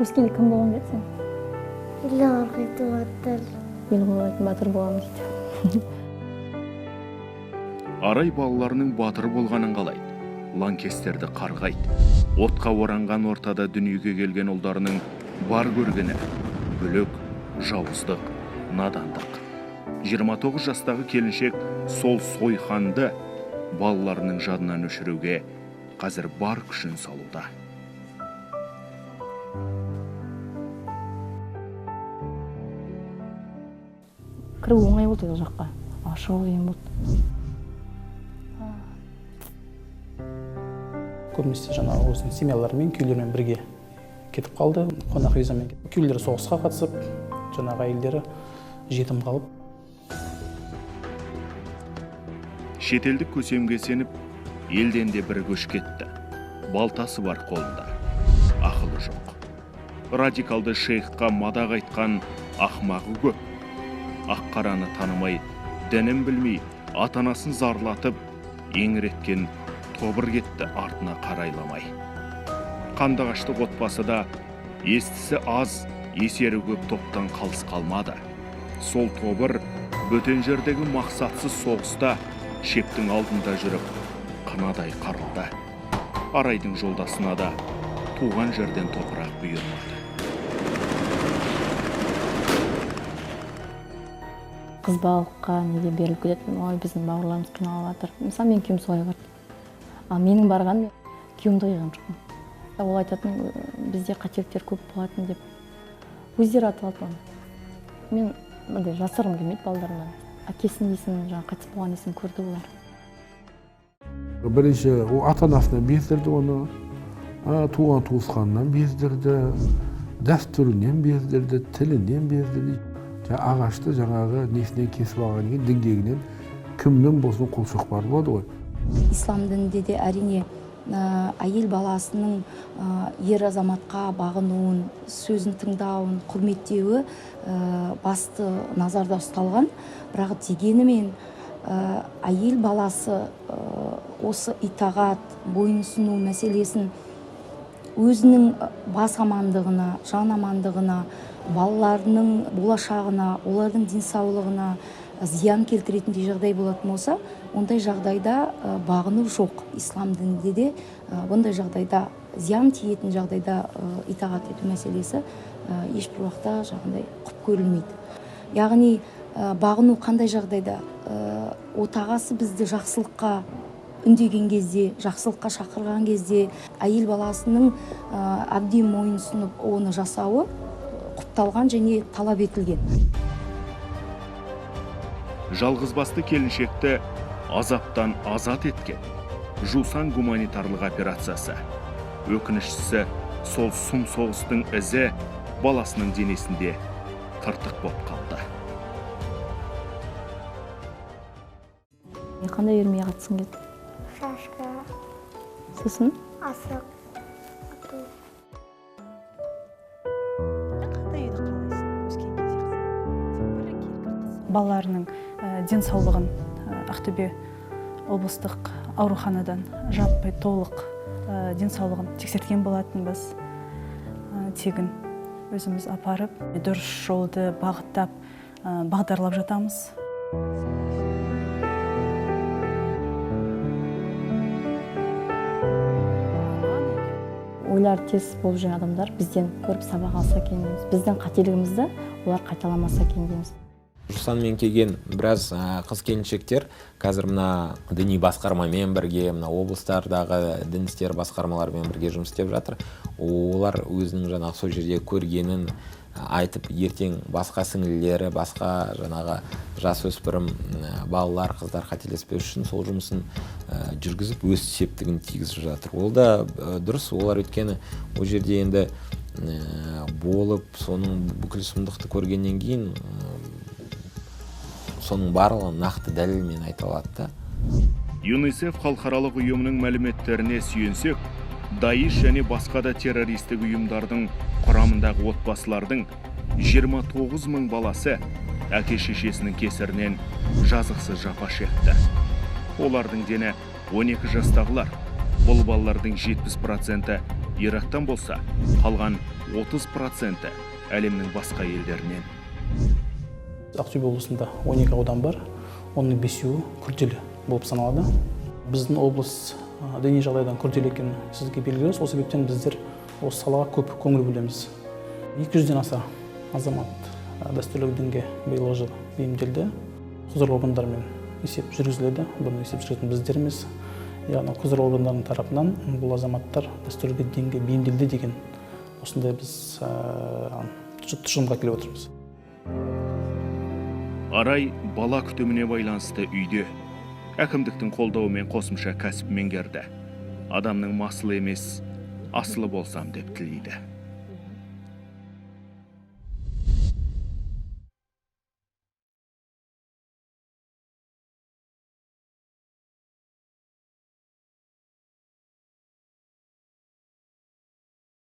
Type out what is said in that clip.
Өскенде кім болғың келеді сен? Ел қорғайтын батыр. Ел қорғайтын батыр боламын дейді. Арай балаларының батыр болғанын қалайды. Лаңкестерді қарғайды. Отқа оранған ортада дүниеге келген ұлдарының бар көргені бүлік, жауыздық, надандық. 29 жастағы келіншек сол сойқанды балаларының жадынан өшіруге қазір бар күшін салуда. Кіру оңай болды ол жаққа. Шығу қиын болды. Көбінесе жаңағы осының семьяларымен, күйлермен бірге кетіп қалды. Қонақ визамен кетіп. Күйлері соғысқа қатысып, жаңағы әйелдері жетім қалып. Шетелдік көсемге сеніп, елден де бір көш кетті. Балтасы бар қолында. Ақылы жоқ. Радикалды шейхқа мадақ айтқан ақмағы көп. Ақ-қараны танымай, дінін білмей, атанасын зарлатып, еңіреткен тобыр кетті артына қарайламай. Қандығаштық отбасыда естісі аз, есері көп топтан қалыс қалмады. Сол тобыр бөтен жердегі мақсатсыз соғыста шептің алдында жүріп, қынадай қарылды. Арайдың жолдасына да туған жерден топырақ бұйырмады. Қыз балыққа неге беріліп кететін, ой, біздің бауырларымыз қиналып жатыр. Мысалы, мен күйеуім солай барды. Ал менің барғаным күйеуімді қиған жоқпын. Ол айтатын, бізде қателіктер көп болатын деп. Өздері аталады оны. Мен мындай жасырғым келмейді балаларымнан. Әкесінің есімін, жаңа қайтыс болған есімін көрді олар. Бірінші ата-анасынан бездірді оны, туған туысқанынан бездірді, дәстүрінен бездірді, тілінен бездірді. Ағашты жаңағы несінен кесіп алған деген діңгегінен кімнің болсын құлшылық бар болады ғой. Ислам дінінде де әрине әйел баласының ер азаматқа бағынуын, сөзін тыңдауын, құрметтеуі басты назарда ұсталған. Бірақ дегенімен әйел баласы осы итағат, бойынсыну мәселесін өзінің бас амандығына, жан амандығына, балаларының болашағына, олардың денсаулығына зиян келтіретіндей жағдай болатын болса, ондай жағдайда бағыну жоқ. Ислам дінінде де ондай жағдайда, зиян тиетін жағдайда итағат ету мәселесі ешбір уақытта жағдай құп көрілмейді. Яғни бағыну қандай жағдайда? Отағасы бізді жақсылыққа үндеген кезде, жақсылыққа шақырған кезде, әйел баласының әбден мойынсұнып оны жасауы құпталған және талап етілген. Жалғызбасты келіншекті азаптан азат еткен Жусан гуманитарлық операциясы. Өкініштісі, сол сұм соғыстың ізі баласының денесінде тыртық болып қалды. Қандай үйірмеге қатысқың келді? Шашқа, Сосын? асық, ату. Балаларының денсаулығын Ақтөбе облыстық ауруханадан жаппай толық денсаулығын тексерткен болатынбыз. Тегін өзіміз апарып, дұрыс жолды бағыттап, бағдарлап жатамыз. Ойлар тез болып жүрген адамдар бізден көріп сабақ алса екен дейміз. Біздің қателігімізді олар қайталамаса екен дейміз. Жусанмен келген біраз қыз келіншектер қазір мына діни басқармамен бірге, мына облыстардағы дін істері басқармаларымен бірге жұмыс істеп жатыр. Олар өзінің жаңағы сол жерде көргенін айтып, ертең басқа сіңлілері, басқа жаңағы жасөспірім балалар, қыздар қателеспеу үшін сол жұмысын жүргізіп, өз септігін тигізіп жатыр. Ол да дұрыс, олар өйткені ол жерде енді болып, соның бүкіл сұмдықты көргеннен кейін соның барлығын нақты дәлелмен айта алады. ЮНИСЕФ халықаралық ұйымының мәліметтеріне сүйенсек, Даиш және басқа да террористік ұйымдардың құрамындағы отбасылардың 29 мың баласы әке-шешесінің кесірінен жазықсыз жапа шекті. Олардың дені 12 жастағылар. Бұл балалардың 70% Ирактан болса, қалған 30% әлемнің басқа елдерінен. Ақтөбе облысында 12 аудан бар, оның 5-і күрделі болып саналады. Біздің облыс діни жағдайдан күрделі екенін сізге белгілі, сол себептен біздер осы салаға көп көңіл бөлеміз. 200-ден аса азамат дәстүрлі дінге биылғы жылы бейімделді. Құзырлы органдармен есеп жүргізіледі. Бұны есеп жүргізетін біздер емес, яғни құзырлы органдардың тарапынан бұл азаматтар дәстүрлі дінге бейімделді деген осындай біз тұжырымға келіп отырмыз. Арай бала күтіміне байланысты үйде. Әкімдіктің қолдауымен қосымша кәсіп меңгерді. Адамның масылы емес, асылы болсам деп тілейді.